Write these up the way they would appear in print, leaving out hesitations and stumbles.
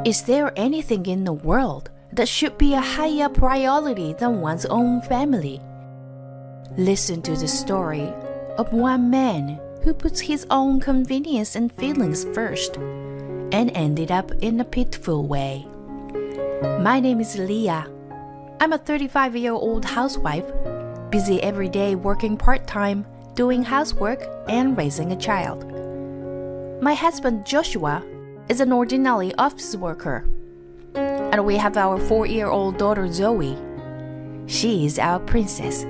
Is there anything in the world that should be a higher priority than one's own family? Listen to the story of one man who puts his own convenience and feelings first and ended up in a pitiful way. My name is Leah. I'm a 35-year-old housewife, busy every day working part-time, doing housework, and raising a child. My husband Joshua is an ordinary office worker, and we have our 4-year-old daughter Zoe. She is our princess.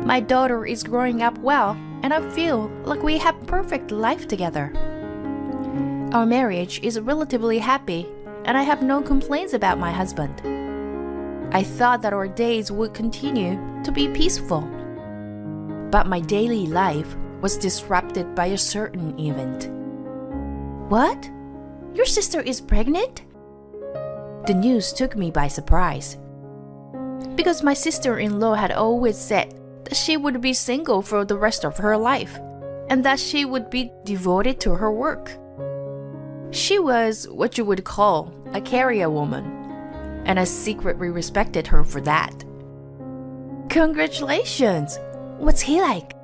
My daughter is growing up well, and I feel like we have a perfect life together. Our marriage is relatively happy, and I have no complaints about my husband. I thought that our days would continue to be peaceful. But my daily life was disrupted by a certain event. What? Your sister is pregnant? The news took me by surprise. Because my sister-in-law had always said that she would be single for the rest of her life, and that she would be devoted to her work. She was what you would call a career woman, and I secretly respected her for that. Congratulations! What's he like?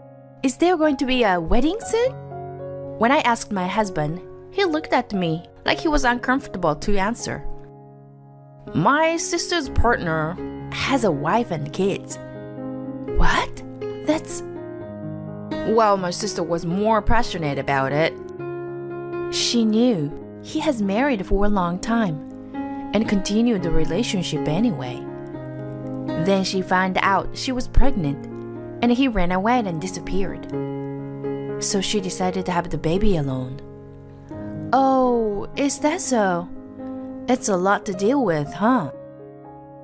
Is there going to be a wedding soon? When I asked my husband, he looked at me like he was uncomfortable to answer. My sister's partner has a wife and kids. What? That's... Well, my sister was more passionate about it. She knew he has married for a long time and continued the relationship anyway. Then she found out she was pregnant and he ran away and disappeared. So she decided to have the baby alone. Oh, is that so? It's a lot to deal with, huh?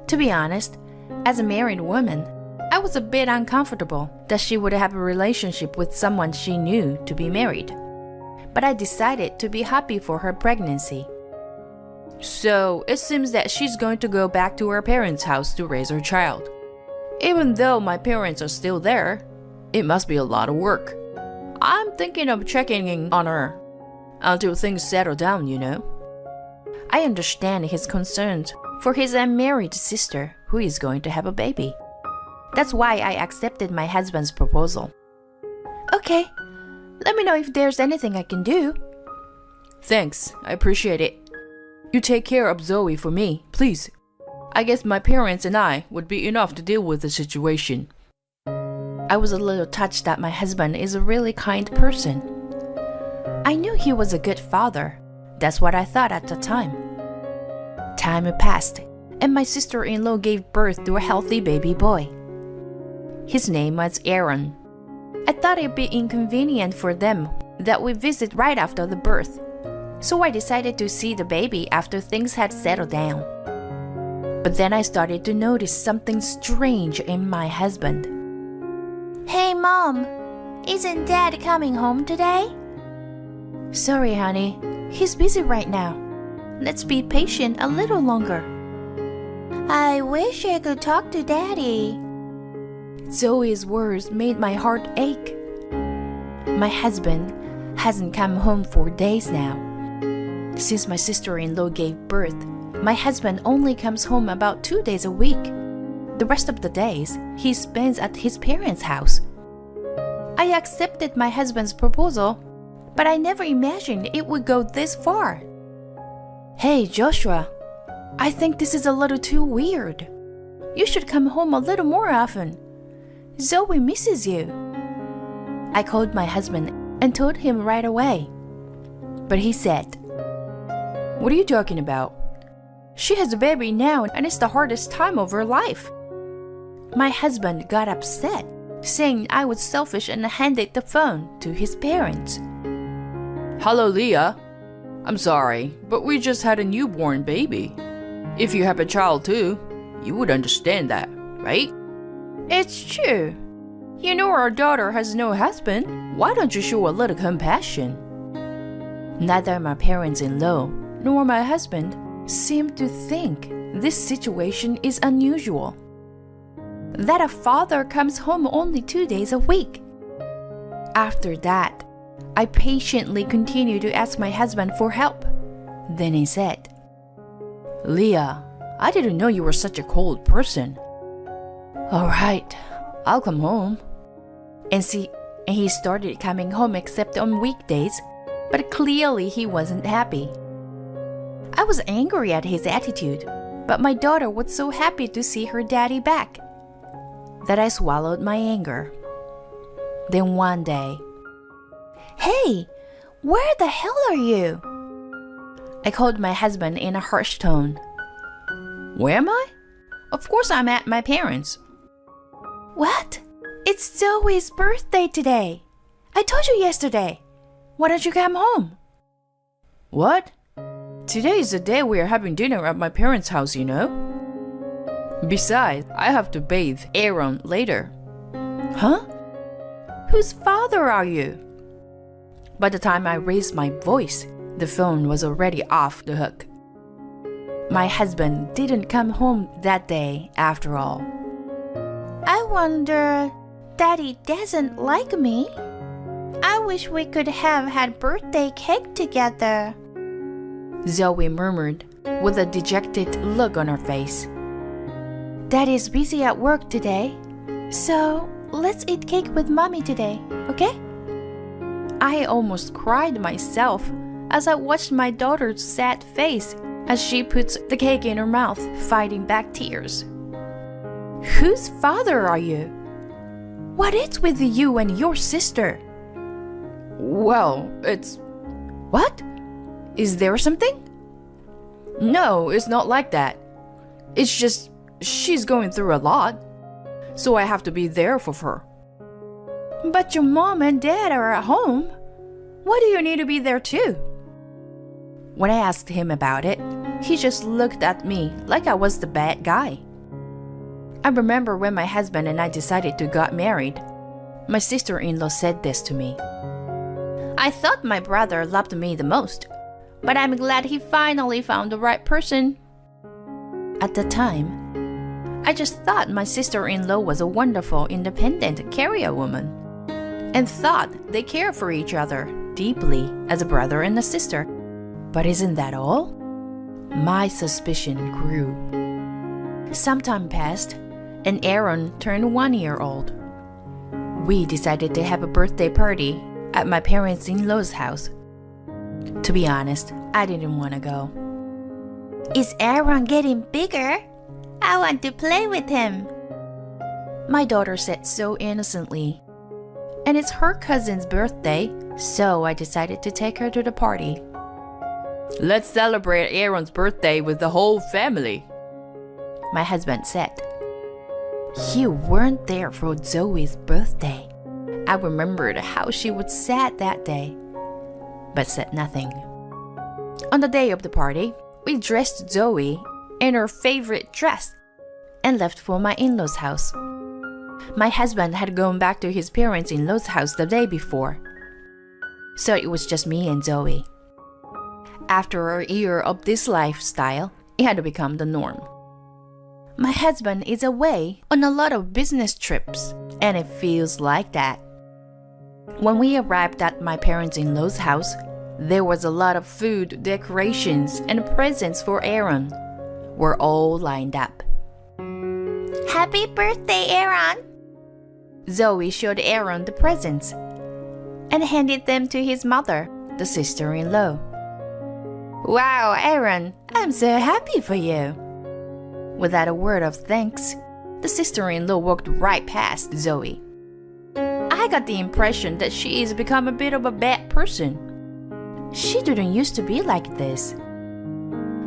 To be honest, as a married woman, I was a bit uncomfortable that she would have a relationship with someone she knew to be married. But I decided to be happy for her pregnancy. So it seems that she's going to go back to her parents' house to raise her child. Even though my parents are still there, it must be a lot of work. I'm thinking of checking in on her until things settle down, you know. I understand his concerns for his unmarried sister who is going to have a baby. That's why I accepted my husband's proposal. Okay, let me know if there's anything I can do. Thanks, I appreciate it. You take care of Zoe for me, please. I guess my parents and I would be enough to deal with the situation. I was a little touched that my husband is a really kind person. I knew he was a good father. That's what I thought at the time. Time passed, and my sister-in-law gave birth to a healthy baby boy. His name was Aaron. I thought it'd be inconvenient for them that we visit right after the birth, so I decided to see the baby after things had settled down. But then I started to notice something strange in my husband. Hey, Mom, isn't Dad coming home today? Sorry, honey. He's busy right now. Let's be patient a little longer. I wish I could talk to Daddy. Zoe's words made my heart ache. My husband hasn't come home for days now. Since my sister-in-law gave birth, my husband only comes home about 2 days a week. The rest of the days, he spends at his parents' house. I accepted my husband's proposal, but I never imagined it would go this far. Hey, Joshua, I think this is a little too weird. You should come home a little more often. Zoe misses you. I called my husband and told him right away. But he said, What are you talking about? She has a baby now and it's the hardest time of her life. My husband got upset, saying I was selfish and handed the phone to his parents. Hello, Leah. I'm sorry, but we just had a newborn baby. If you have a child too, you would understand that, right? It's true. You know our daughter has no husband. Why don't you show a little compassion? Neither my parents-in-law nor my husband seemed to think this situation is unusual. That a father comes home only 2 days a week. After that, I patiently continued to ask my husband for help. Then he said, Leah, I didn't know you were such a cold person. All right, I'll come home. And he started coming home except on weekdays, but clearly he wasn't happy. I was angry at his attitude, but my daughter was so happy to see her daddy back that I swallowed my anger. Then one day, "Hey, where the hell are you?" I called my husband in a harsh tone. "Where am I? Of course I'm at my parents'." "What? It's Zoe's birthday today. I told you yesterday. Why don't you come home?" "What? Today is the day we are having dinner at my parents' house, you know. Besides, I have to bathe Aaron later." "Huh? Whose father are you?" By the time I raised my voice, the phone was already off the hook. My husband didn't come home that day after all. "I wonder, Daddy doesn't like me? I wish we could have had birthday cake together," Zoe murmured with a dejected look on her face. "Daddy's busy at work today, so let's eat cake with Mommy today, okay?" I almost cried myself as I watched my daughter's sad face as she puts the cake in her mouth, fighting back tears. "Whose father are you? What is with you and your sister?" "Well, it's..." "What? Is there something?" "No, it's not like that. It's just she's going through a lot, so I have to be there for her." "But your mom and dad are at home. Why do you need to be there too?" When I asked him about it, he just looked at me like I was the bad guy. I remember when my husband and I decided to get married, my sister-in-law said this to me. "I thought my brother loved me the most, but I'm glad he finally found the right person." At the time, I just thought my sister-in-law was a wonderful, independent career woman, and thought they care for each other deeply as a brother and a sister. But isn't that all? My suspicion grew. Some time passed, and Aaron turned 1 year old. We decided to have a birthday party at my parents-in-law's house. To be honest, I didn't want to go. "Is Aaron getting bigger? I want to play with him," my daughter said so innocently. And it's her cousin's birthday, so I decided to take her to the party. "Let's celebrate Aaron's birthday with the whole family," my husband said. You weren't there for Zoe's birthday. I remembered how she was sad that day, but said nothing. On the day of the party, we dressed Zoe in her favorite dress and left for my in-laws' house. My husband had gone back to his parents-in-law's house the day before, so it was just me and Zoe. After a year of this lifestyle, it had become the norm. My husband is away on a lot of business trips, and it feels like that. When we arrived at my parents-in-law's house, there was a lot of food, decorations, and presents for Aaron. We're all lined up. "Happy birthday, Aaron!" Zoe showed Aaron the presents and handed them to his mother, the sister-in-law. "Wow, Aaron, I'm so happy for you." Without a word of thanks, the sister-in-law walked right past Zoe. I got the impression that she has become a bit of a bad person. She didn't used to be like this.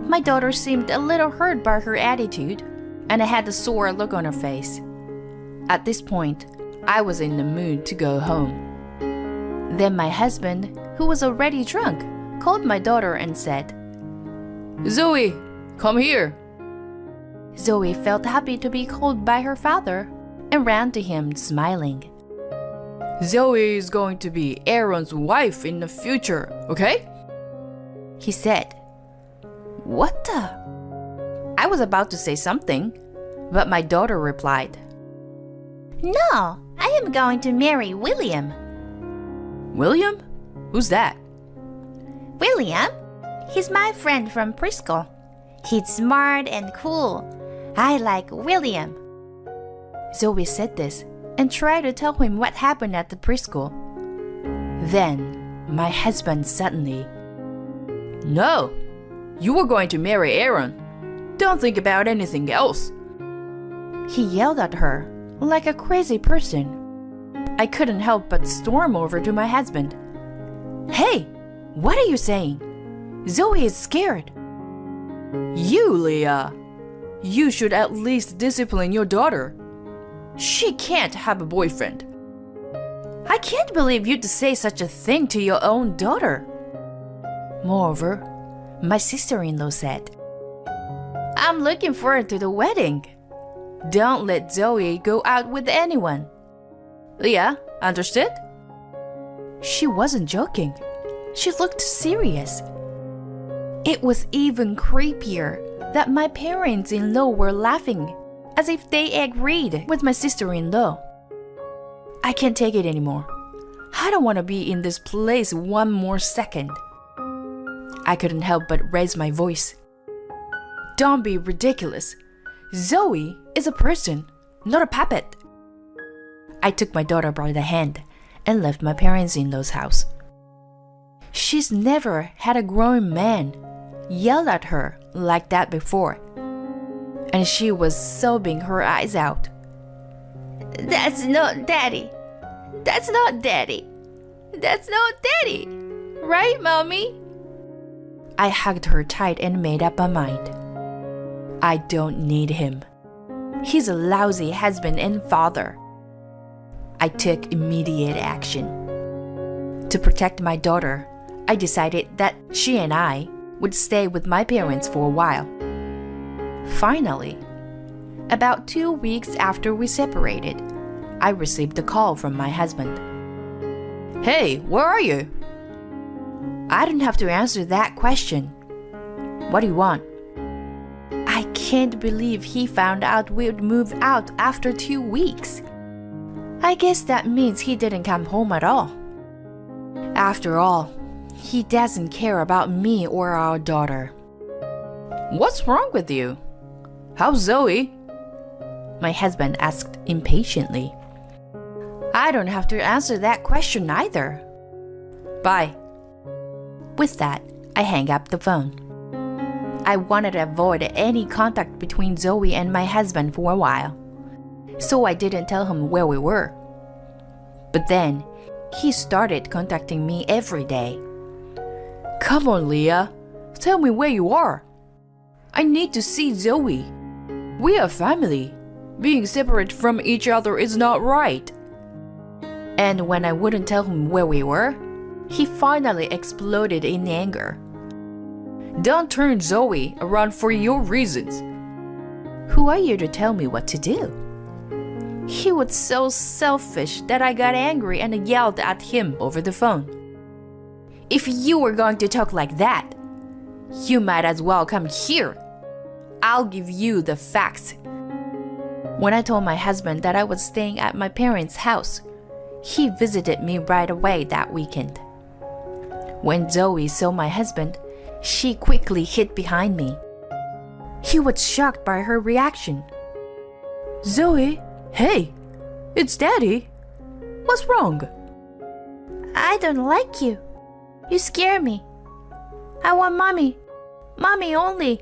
My daughter seemed a little hurt by her attitude, and I had a sore look on her face. At this point, I was in the mood to go home. Then my husband, who was already drunk, called my daughter and said, "Zoe, come here." Zoe felt happy to be called by her father and ran to him smiling. "Zoe is going to be Aaron's wife in the future, okay?" he said. "What the?" I was about to say something, but my daughter replied, "No, I am going to marry William." "William? Who's that?" "William? He's my friend from preschool. He's smart and cool. I like William. Zoe said this and tried to tell him what happened at the preschool. Then, my husband suddenly, "No, you were going to marry Aaron. Don't think about anything else." He yelled at her like a crazy person. I couldn't help but storm over to my husband. "Hey, what are you saying? Zoe is scared." "You, Leah, you should at least discipline your daughter. She can't have a boyfriend." "I can't believe you'd say such a thing to your own daughter." Moreover, my sister-in-law said, "I'm looking forward to the wedding. Don't let Zoe go out with anyone." Leah, understood? She wasn't joking. She looked serious. It was even creepier that my parents-in-law were laughing, as if they agreed with my sister-in-law. I can't take it anymore. I don't want to be in this place one more second. I couldn't help but raise my voice. "Don't be ridiculous. Zoe is a person, not a puppet." I took my daughter by the hand and left my parents-in-law's house. She's never had a grown man yell at her like that before, and she was sobbing her eyes out. "That's not Daddy. That's not Daddy. That's not Daddy. Right, Mommy?" I hugged her tight and made up my mind. I don't need him. He's a lousy husband and father. I took immediate action. To protect my daughter, I decided that she and I would stay with my parents for a while. Finally, about 2 weeks after we separated, I received a call from my husband. "Hey, where are you?" I didn't have to answer that question. "What do you want?" I can't believe he found out we'd move out after 2 weeks. I guess that means he didn't come home at all. After all, he doesn't care about me or our daughter. "What's wrong with you? How's Zoe?" My husband asked impatiently. I don't have to answer that question either. Bye. With that, I hang up the phone. I wanted to avoid any contact between Zoe and my husband for a while, so I didn't tell him where we were. But then, he started contacting me every day. "Come on, Leah. Tell me where you are. I need to see Zoe. We are family. Being separate from each other is not right." And when I wouldn't tell him where we were, he finally exploded in anger. "Don't turn Zoe around for your reasons. Who are you to tell me what to do?" He was so selfish that I got angry and yelled at him over the phone. "If you were going to talk like that, you might as well come here. I'll give you the facts." When I told my husband that I was staying at my parents' house, he visited me right away that weekend. When Zoe saw my husband, she quickly hid behind me. He was shocked by her reaction. "Zoe, hey, it's Daddy. What's wrong?" "I don't like you. You scare me. I want Mommy. Mommy only."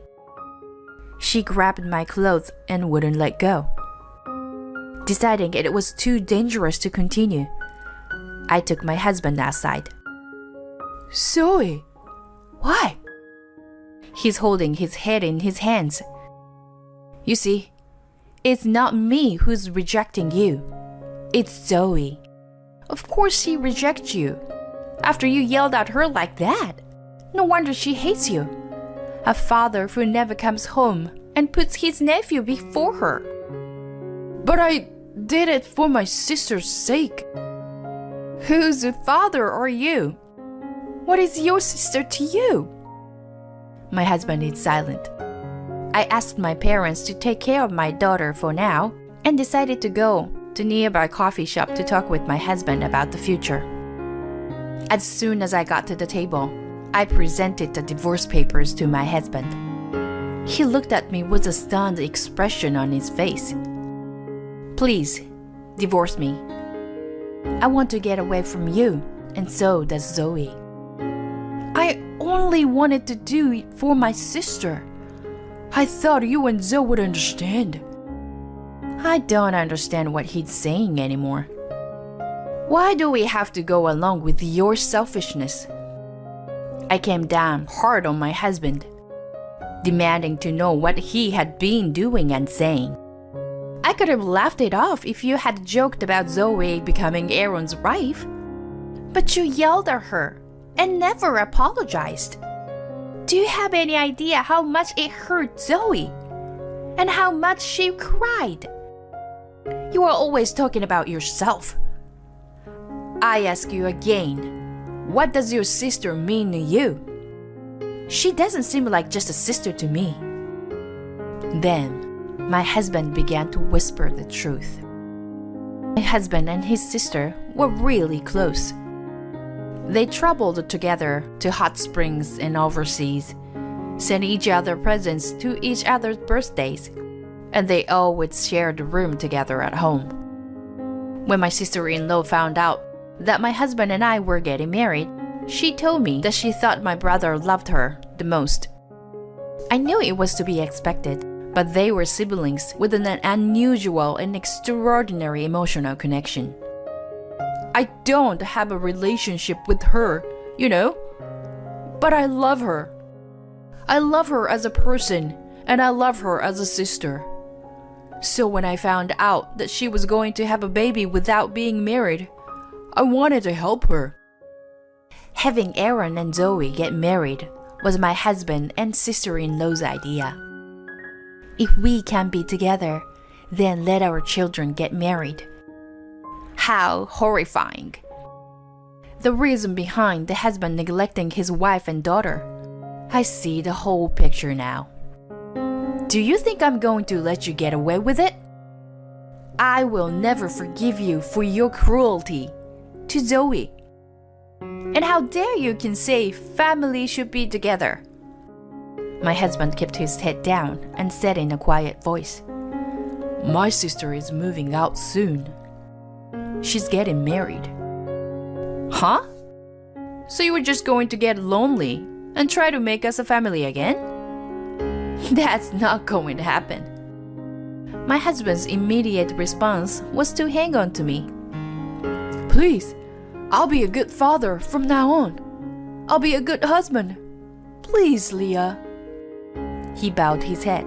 She grabbed my clothes and wouldn't let go. Deciding it was too dangerous to continue, I took my husband outside. "Zoe, why?" He's holding his head in his hands. "You see, it's not me who's rejecting you. It's Zoe. Of course she rejects you. After you yelled at her like that. No wonder she hates you. A father who never comes home and puts his nephew before her." "But I did it for my sister's sake." "Whose father are you? What is your sister to you?" My husband is silent. I asked my parents to take care of my daughter for now and decided to go to a nearby coffee shop to talk with my husband about the future. As soon as I got to the table, I presented the divorce papers to my husband. He looked at me with a stunned expression on his face. Please, divorce me. I want to get away from you, and so does Zoe. I only wanted to do it for my sister. I thought you and Zoe would understand. I don't understand what he's saying anymore. Why do we have to go along with your selfishness? I came down hard on my husband, demanding to know what he had been doing and saying. I could have laughed it off if you had joked about Zoe becoming Aaron's wife, but you yelled at her and never apologized. Do you have any idea how much it hurt Zoe? And how much she cried? You are always talking about yourself. I ask you again, what does your sister mean to you? She doesn't seem like just a sister to me. Then, my husband began to whisper the truth. My husband and his sister were really close. They traveled together to hot springs and overseas, sent each other presents to each other's birthdays, and they always shared a room together at home. When my sister-in-law found out that my husband and I were getting married, she told me that she thought my brother loved her the most. I knew it was to be expected, but they were siblings with an unusual and extraordinary emotional connection. I don't have a relationship with her, you know, but I love her. I love her as a person, and I love her as a sister. So when I found out that she was going to have a baby without being married, I wanted to help her. Having Aaron and Zoe get married was my husband and sister-in-law's idea. If we can be together, then let our children get married. How horrifying. The reason behind the husband neglecting his wife and daughter. I see the whole picture now. Do you think I'm going to let you get away with it? I will never forgive you for your cruelty to Zoe. And how dare you can say family should be together? My husband kept his head down and said in a quiet voice, My sister is moving out soon. She's getting married. Huh? So you were just going to get lonely and try to make us a family again? That's not going to happen. My husband's immediate response was to hang on to me. Please, I'll be a good father from now on. I'll be a good husband. Please, Leah. He bowed his head.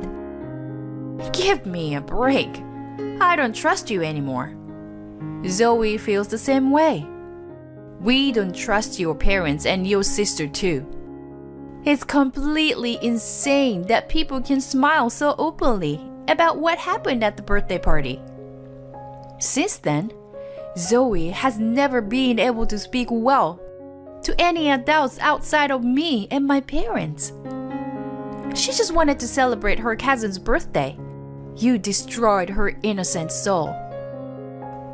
Give me a break. I don't trust you anymore. Zoe feels the same way. We don't trust your parents and your sister too. It's completely insane that people can smile so openly about what happened at the birthday party. Since then, Zoe has never been able to speak well to any adults outside of me and my parents. She just wanted to celebrate her cousin's birthday. You destroyed her innocent soul.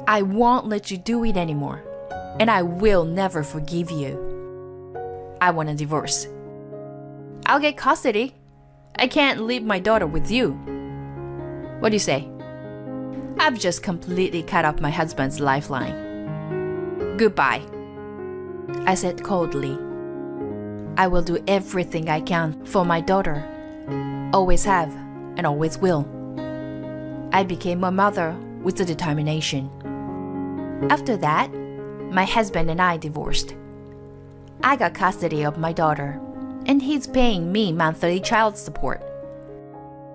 I won't let you do it anymore, and I will never forgive you. I want a divorce. I'll get custody. I can't leave my daughter with you. What do you say? I've just completely cut off my husband's lifeline. Goodbye. I said coldly. I will do everything I can for my daughter. Always have and always will. I became a mother with a determination. After that, my husband and I divorced. I got custody of my daughter, and he's paying me monthly child support.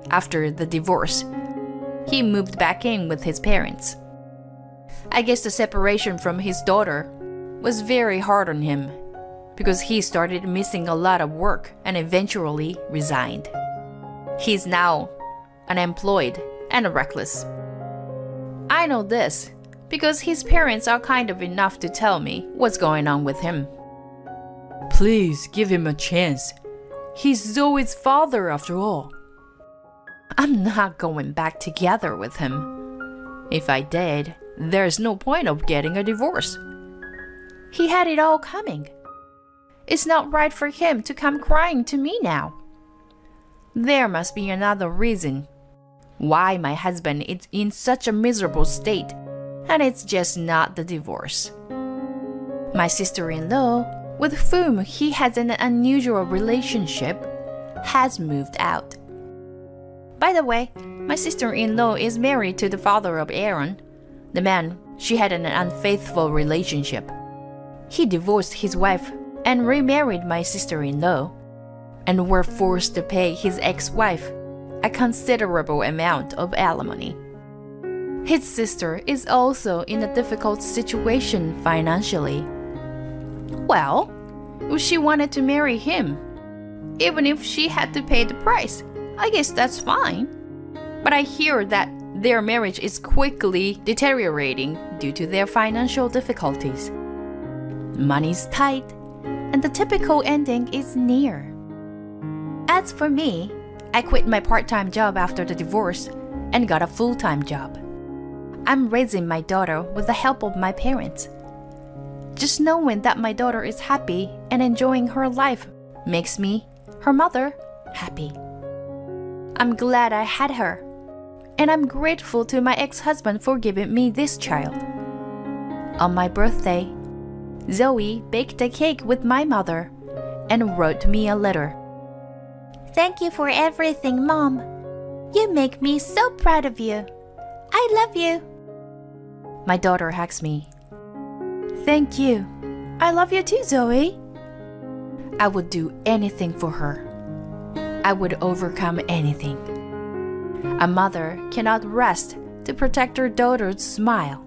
After the divorce, he moved back in with his parents. I guess the separation from his daughter was very hard on him because he started missing a lot of work and eventually resigned. He's now unemployed and reckless. I know this because his parents are kind of enough to tell me what's going on with him. Please give him a chance. He's Zoe's father after all. I'm not going back together with him. If I did, there's no point of getting a divorce. He had it all coming. It's not right for him to come crying to me now. There must be another reason why my husband is in such a miserable state, and it's just not the divorce. My sister-in-law, with whom he has an unusual relationship, has moved out. By the way, my sister-in-law is married to the father of Aaron, the man she had an unfaithful relationship. He divorced his wife and remarried my sister-in-law, and were forced to pay his ex-wife a considerable amount of alimony. His sister is also in a difficult situation financially. Well, if she wanted to marry him, even if she had to pay the price, I guess that's fine. But I hear that their marriage is quickly deteriorating due to their financial difficulties. Money's tight, and the typical ending is near. As for me, I quit my part-time job after the divorce and got a full-time job. I'm raising my daughter with the help of my parents. Just knowing that my daughter is happy and enjoying her life makes me, her mother, happy. I'm glad I had her, and I'm grateful to my ex-husband for giving me this child. On my birthday, Zoe baked a cake with my mother and wrote me a letter. Thank you for everything, Mom. You make me so proud of you. I love you. My daughter hugs me. Thank you. I love you too, Zoe. I would do anything for her. I would overcome anything. A mother cannot rest to protect her daughter's smile.